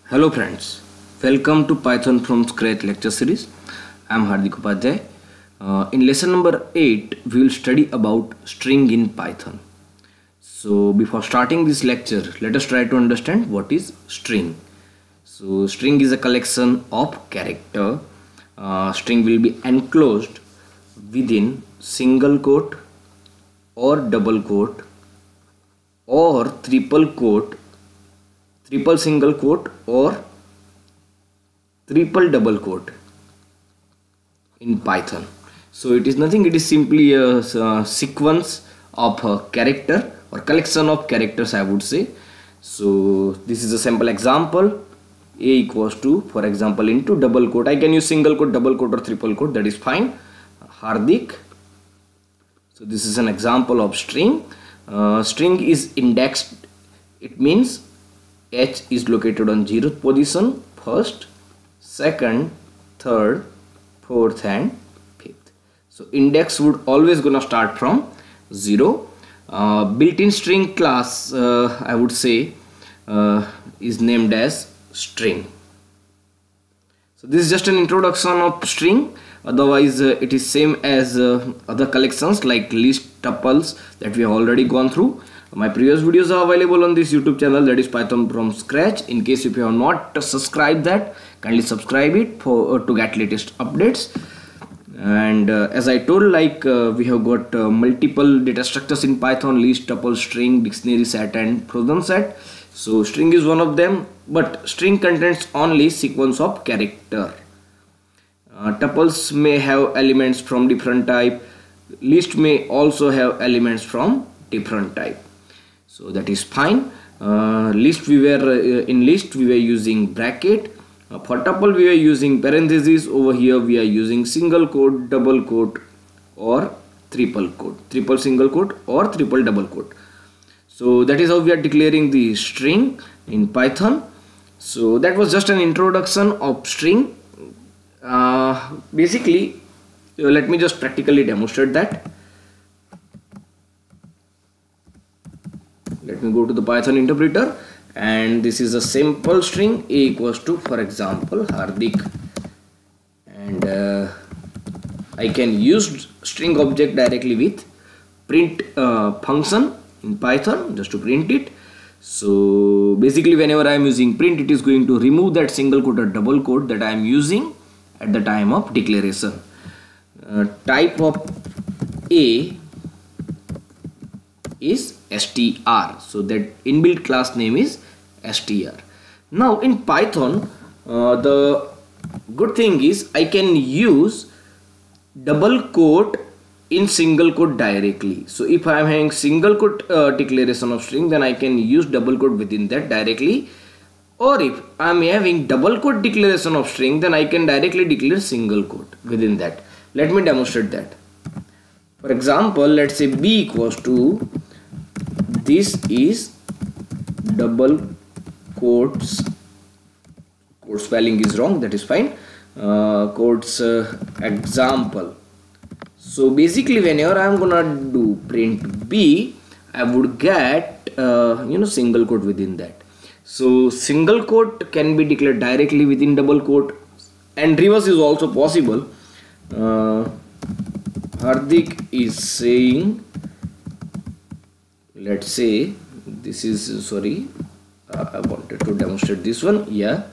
Hello friends, welcome to Python from Scratch lecture series. I am Hardik Upadhyay. In lesson number 8, we will study about string in Python. So before starting this lecture, let us try to understand what is string. So string is a collection of character. String will be enclosed within single quote or double quote or triple quote, triple single quote or triple double quote in Python. So it is nothing, it is simply a sequence of a character or collection of characters, I would say. So this is a sample example. A equals to, for example, into double quote. I can use single quote, double quote or triple quote, that is fine. Hardik. So this is an example of string. String is indexed. It means H is located on 0th position, first, second, third, fourth and fifth. So index would always gonna start from 0. Built-in string class, I would say, is named as string. So this is just an introduction of string. Otherwise it is same as other collections like list, tuples that we have already gone through. My previous videos are available on this YouTube channel, that is Python from Scratch. In case if you have not subscribed that, kindly subscribe it for to get latest updates. And as I told, like we have got multiple data structures in Python: list, tuple, string, dictionary set and frozen set. So string is one of them, but string contains only sequence of character. Tuples may have elements from different type. List may also have elements from different type. So that is fine. List we were in list we were using bracket. For tuple we were using parentheses. Over here we are using single quote, double quote or triple quote, triple single quote or triple double quote. So that is how we are declaring the string in Python. So that was just an introduction of string. Basically, let me just practically demonstrate that. Let me go to the Python interpreter, and this is a simple string. A equals to, for example, Hardik, and I can use string object directly with print function in Python just to print it. So basically whenever I am using print, it is going to remove that single quote or double quote that I am using at the time of declaration. Type of A is str, so that inbuilt class name is str. Now in Python, the good thing is I can use double quote in single quote directly. So if I am having single quote declaration of string, then I can use double quote within that directly. Or if I am having double quote declaration of string, then I can directly declare single quote within that. Let me demonstrate that. For example, let's say B equals to, this is double quotes, quote spelling is wrong, that is fine, quotes example. So basically whenever I am gonna do print B, I would get single quote within that. So single quote can be declared directly within double quote, and reverse is also possible. Hardik is saying, let's say this is, sorry, I wanted to demonstrate this one. Yeah,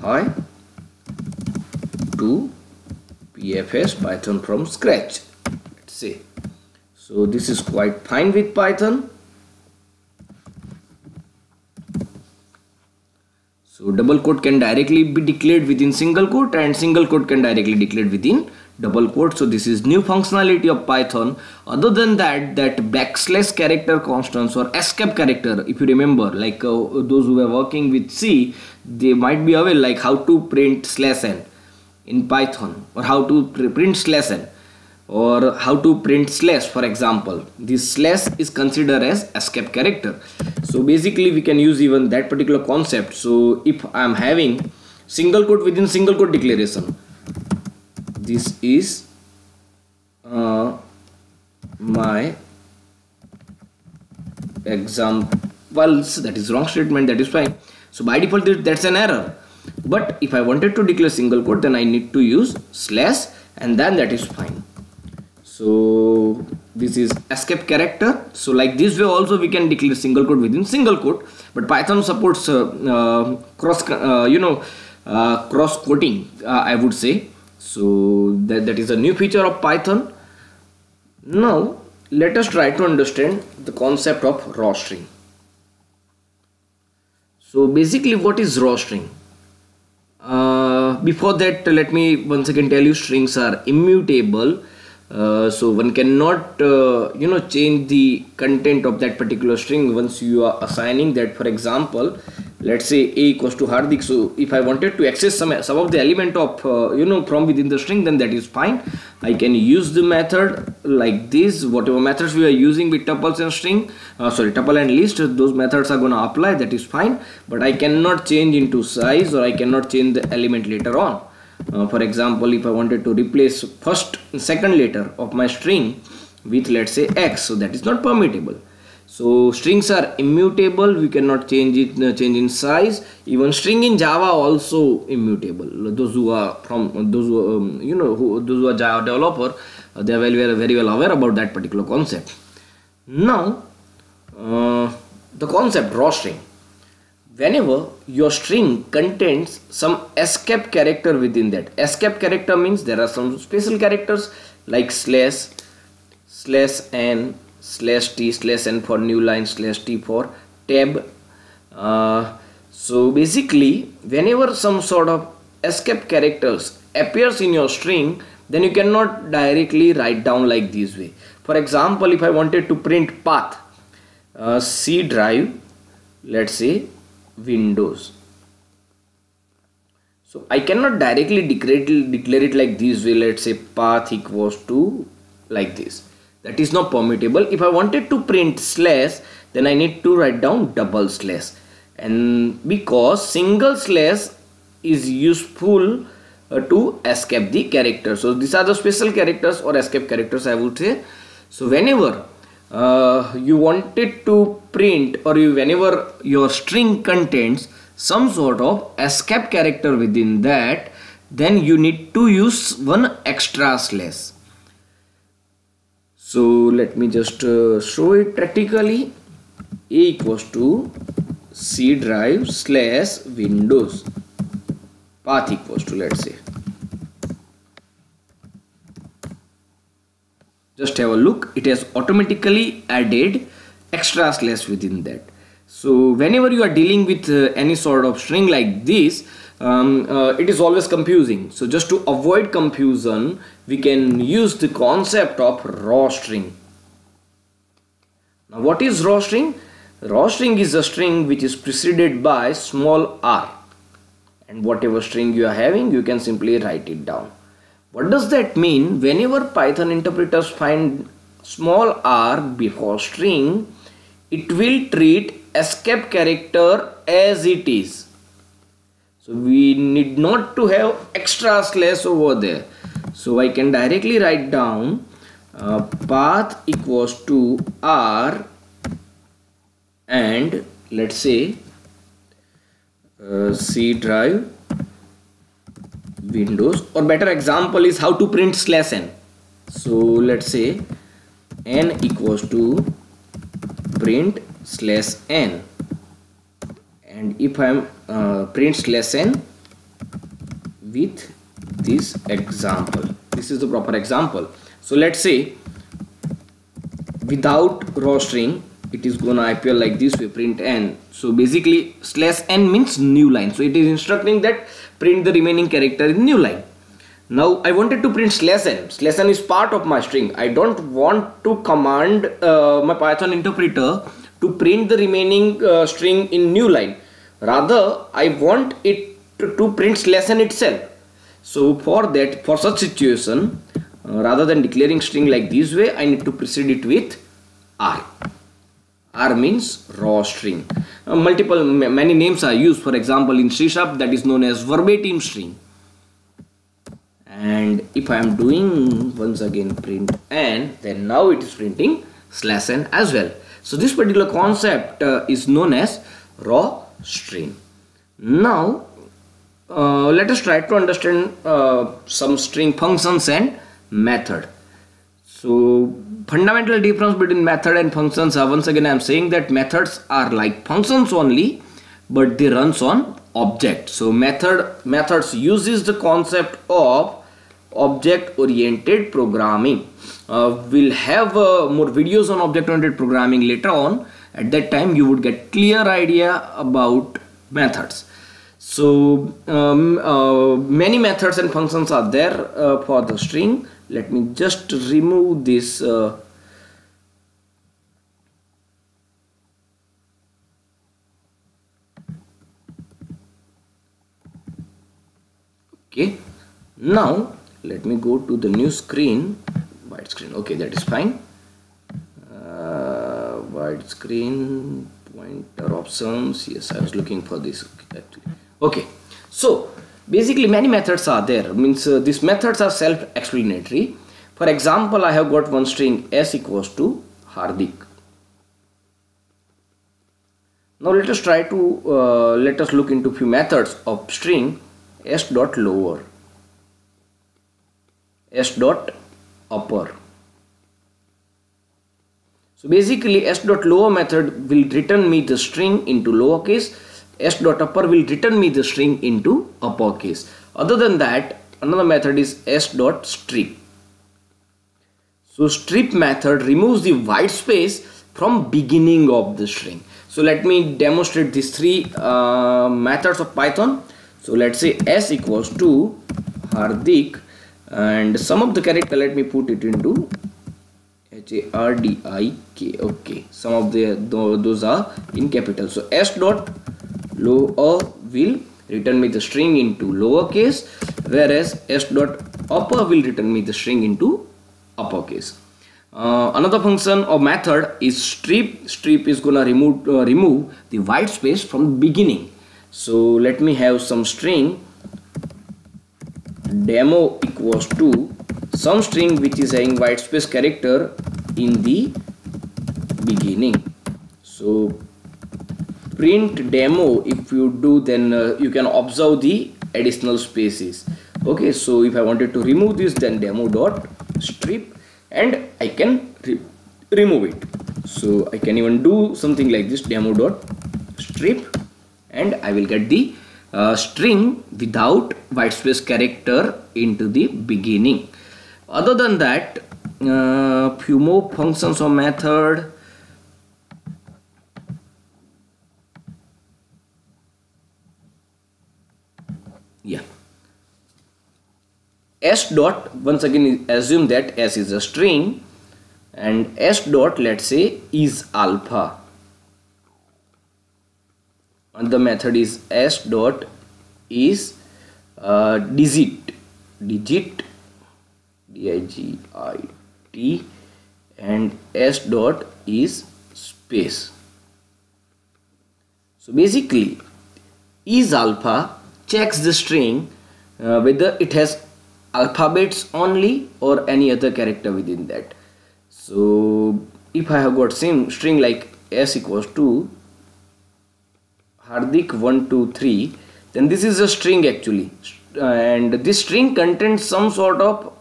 hi to PFS Python from Scratch, let's say. So this is quite fine with Python. So double quote can directly be declared within single quote, and single quote can directly declared within double quote. So this is new functionality of Python. Other than that, backslash character constants or escape character, if you remember, like those who are working with C, they might be aware like how to print /n in Python, or how to print /n, or how to print slash, for example. This slash is considered as escape character. So basically we can use even that particular concept. So if I am having single quote within single quote declaration, this is my example false, that is wrong statement, that is fine. So by default that's an error. But if I wanted to declare single quote, then I need to use slash, and then that is fine. So this is escape character. So like this way also we can declare single quote within single quote. But Python supports cross quoting, I would say. So that is a new feature of Python. Now let us try to understand the concept of raw string. So basically, what is raw string? Before that, let me once again tell you, strings are immutable. So one cannot change the content of that particular string once you are assigning that. For example, let's say a equals to Hardik. So if I wanted to access some of the element of from within the string, then that is fine. I can use the method like this. Whatever methods we are using with tuples and string, tuple and list, those methods are gonna apply. That is fine. But I cannot change into size, or I cannot change the element later on. For example, if I wanted to replace first and second letter of my string with, let's say, x, so that is not permittable. So strings are immutable. We cannot change it, change in size. Even string in Java also immutable. Those who are those who are Java developer, they are very well aware about that particular concept. Now, the concept raw string. Whenever your string contains some escape character within that, escape character means there are some special characters like slash, n, /t, /n for new line, /t for tab. So basically, whenever some sort of escape characters appears in your string, then you cannot directly write down like this way. For example, if I wanted to print path, C drive, let's say Windows, so I cannot directly declare it like this way. Let's say path equals to like this. That is not permittable. If I wanted to print slash, then I need to write down double slash, and because single slash is useful to escape the character. So these are the special characters or escape characters, I would say. So whenever you wanted to print, or whenever your string contains some sort of escape character within that, then you need to use one extra slash. So let me just show it practically. A equals to C drive / Windows, path equals to, let's say, just have a look, it has automatically added extra slash within that. So whenever you are dealing with any sort of string like this, it is always confusing. So just to avoid confusion, we can use the concept of raw string. Now what is raw string? Raw string is a string which is preceded by small r, and whatever string you are having, you can simply write it down. What does that mean? Whenever Python interpreters find small r before string, it will treat escape character as it is. So we need not to have extra slash over there. So I can directly write down path equals to r, and let's say C drive Windows, or better example is how to print /n. So let's say n equals to print /n, and if I am print /n with this example, this is the proper example. So let's say without raw string, it is gonna appear like this way, print n. So basically /n means new line, so it is instructing that print the remaining character in new line. Now I wanted to print /n is part of my string. I don't want to command my Python interpreter to print the remaining string in new line. Rather, I want it to print /n itself. So for that, for such situation, rather than declaring string like this way, I need to precede it with r. R means raw string. Many names are used. For example, in C# that is known as verbatim string. And if I am doing once again print n, then now it is printing /n as well. So this particular concept is known as raw string. Now let us try to understand some string functions and method. So fundamental difference between method and functions are, once again I am saying that methods are like functions only, but they runs on object. So methods uses the concept of object oriented programming. We'll have more videos on object oriented programming later on. At that time you would get clear idea about methods. So many methods and functions are there for the string. Let me just remove this okay. Now let me go to the new screen, white screen. Okay, that is fine. White screen, pointer options. Yes, I was looking for this actually. Okay, so basically many methods are there, means these methods are self-explanatory. For example, I have got one string s equals to Hardik. Now let us try to let us look into few methods of string s dot lower, s dot upper. So basically s dot lower method will return me the string into lowercase, s dot upper will return me the string into uppercase. Other than that, another method is s dot strip. So strip method removes the white space from beginning of the string. So let me demonstrate these three methods of Python. So let's say s equals to Hardik, and some of the character let me put it into Hardik. Okay, some of those are in capital. So s dot lower will return me the string into lowercase, whereas s dot upper will return me the string into uppercase. Another function or method is strip. Strip is gonna remove the white space from the beginning. So let me have some string demo equals to some string which is having white space character in the beginning. So print demo, if you do, then you can observe the additional spaces. Okay, so if I wanted to remove this, then demo dot strip, and I can remove it. So I can even do something like this, demo dot strip, and I will get the string without white space character into the beginning. Other than that, few more functions or method. Yeah, s dot, once again assume that s is a string, and s dot, let's say, is alpha. And the method is s dot is digit, digit, digit, and s dot is space. So basically is alpha checks the string whether it has alphabets only or any other character within that. So if I have got same string like s equals to Hardik 1 2 3, then this is a string actually, and this string contains some sort of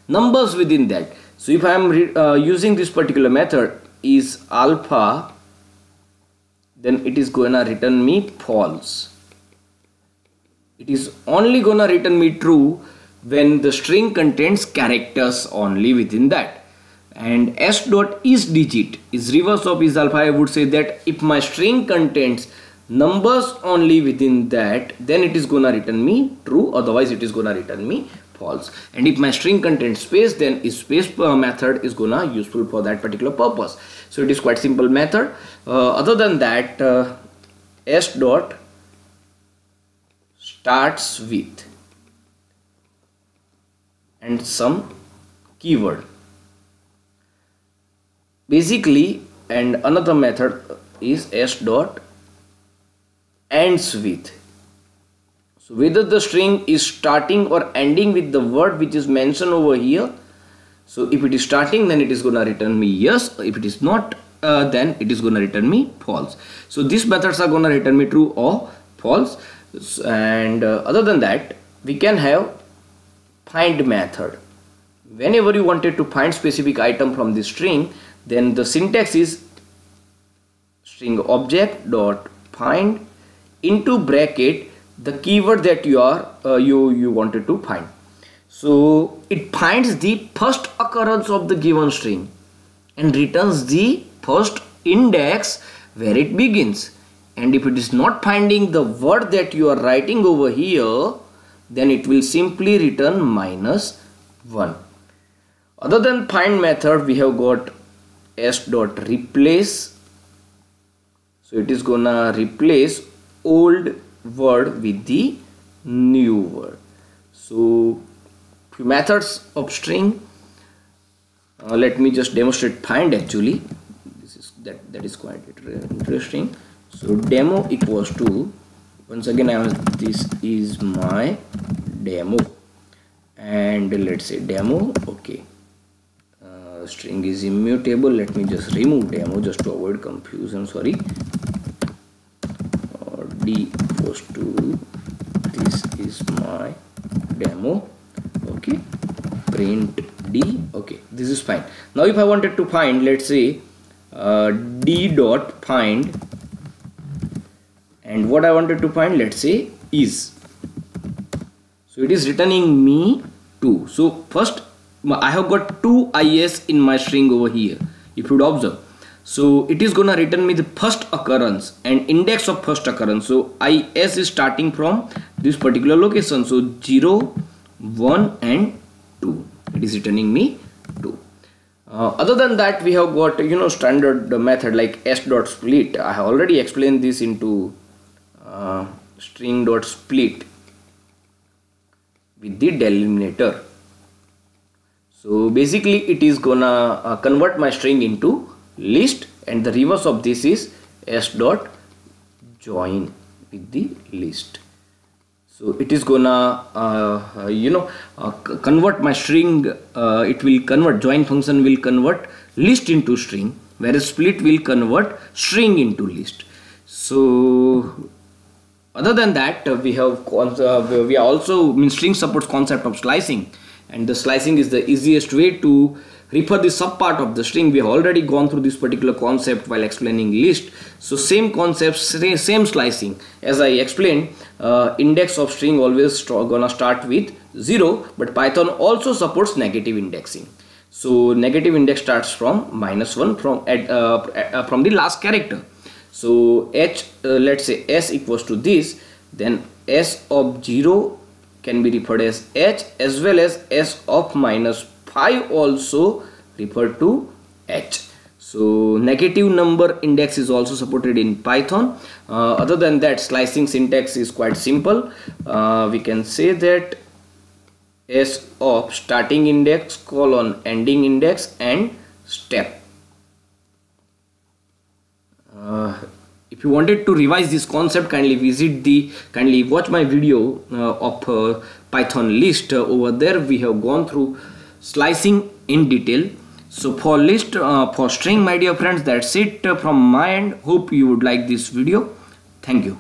numbers within that. So if I am using this particular method is alpha, then it is gonna return me false. It is only gonna return me true when the string contains characters only within that. And s dot is digit is reverse of is alpha. I would say that if my string contains numbers only within that, then it is gonna return me true, otherwise it is gonna return me false. And if my string contains space, then is space method is gonna useful for that particular purpose. So it is quite simple method. Other than that, s dot starts with and some keyword basically, and another method is s dot ends with. So whether the string is starting or ending with the word which is mentioned over here. So if it is starting, then it is gonna return me yes. If it is not then it is going to return me false. So these methods are going to return me true or false. And other than that, we can have find method. Whenever you wanted to find specific item from the string, then the syntax is string object dot find into bracket the keyword that you wanted to find. So it finds the first occurrence of the given string and returns the first index where it begins. And if it is not finding the word that you are writing over here, then it will simply return -1. Other than find method, we have got s.replace. So it is gonna replace old word with the new word. So few methods of string. Let me just demonstrate find. Actually, this is that is quite interesting. So demo equals to, once again this is my demo, and let's say demo. Okay, string is immutable. Let me just remove demo just to avoid confusion. Sorry. D equals to, this is my demo. Okay, print D. Okay, this is fine. Now if I wanted to find, let's say D dot find, and what I wanted to find, let's say is, so it is returning me 2. So first I have got 2 is in my string over here, if you would observe. So it is gonna return me the first occurrence and index of first occurrence. So is is starting from this particular location. So 0, 1 and 2. It is returning me 2. Other than that, we have got standard method like s.split. I have already explained this into string.split with the delimiter. So basically it is gonna convert my string into list, and the reverse of this is s.join with the list. So it is gonna convert my string. It will convert, join function will convert list into string, whereas split will convert string into list. So other than that, we are also, string supports concept of slicing, and the slicing is the easiest way to refer the subpart of the string. We have already gone through this particular concept while explaining list. So same concept, same slicing as I explained. Index of string always gonna start with 0, but Python also supports negative indexing. So negative index starts from -1 from the last character. So let's say s equals to this, then s of 0 can be referred as h, as well as s of -5 also referred to h. So negative number index is also supported in Python. Other than that, slicing syntax is quite simple. We can say that s of starting index colon ending index and step. If you wanted to revise this concept, kindly watch my video of Python list. Over there we have gone through slicing in detail. So for list, for string, my dear friends, that's it from my end. Hope you would like this video. Thank you.